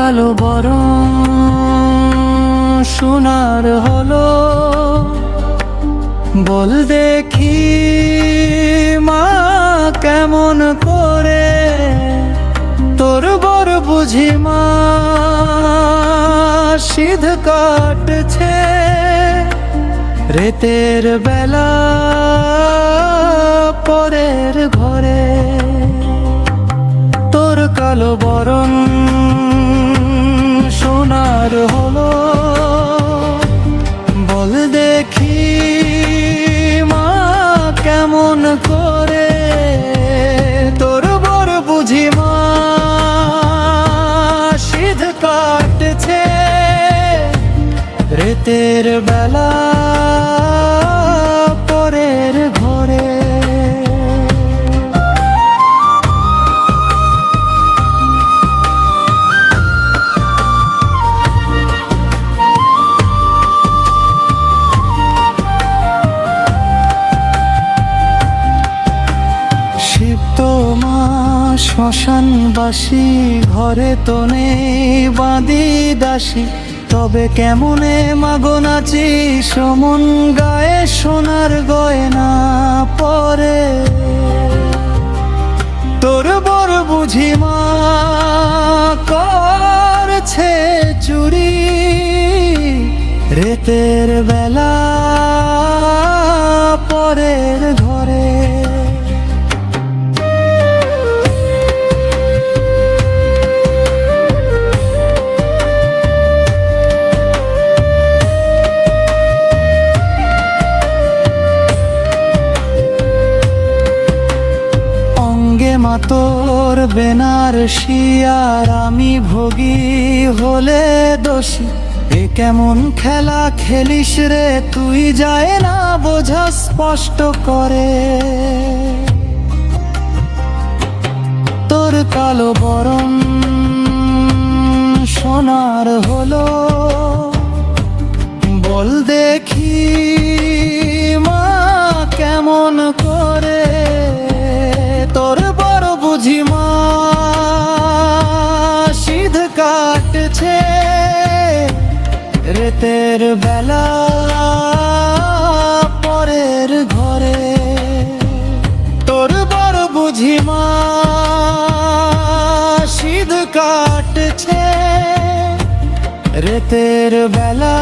কালো বরং সোনার হলো, বল দেখি মা কেমন করে তোর বর বুঝি মা সিধ কাটছে রাতের বেলা পরের ঘরে। তোর কালো বরং সোনার হলো, বল দেখি মা কেমন করে তোর বর বুঝি মা সিধ কাটছে রাতের বেলা পরের ঘরে। শ্মশানবাসী ঘরে তো নেই বাঁধি দাসী, তবে কেমনে মাগো নাচি সমন গায়ে সোনার গয়না পরে। তোর বর বুঝি মা করছে চুরি রাতের বেলা পরের ঘরে। মা তোর বেনারসি আর আমি ভোগী হলে দোষী, এ কেমন খেলা খেলিস রে তুই যায় না বোঝা স্পষ্ট করে। তোর কালো বরং সোনার হলো, বল দেখি মা কেমন করে তোর বর বুঝি মা সিধ কাটছে রাতের বেলা পরের ঘরে। তোর বর বুঝি মা সিধ কাটছে রাতের বেলা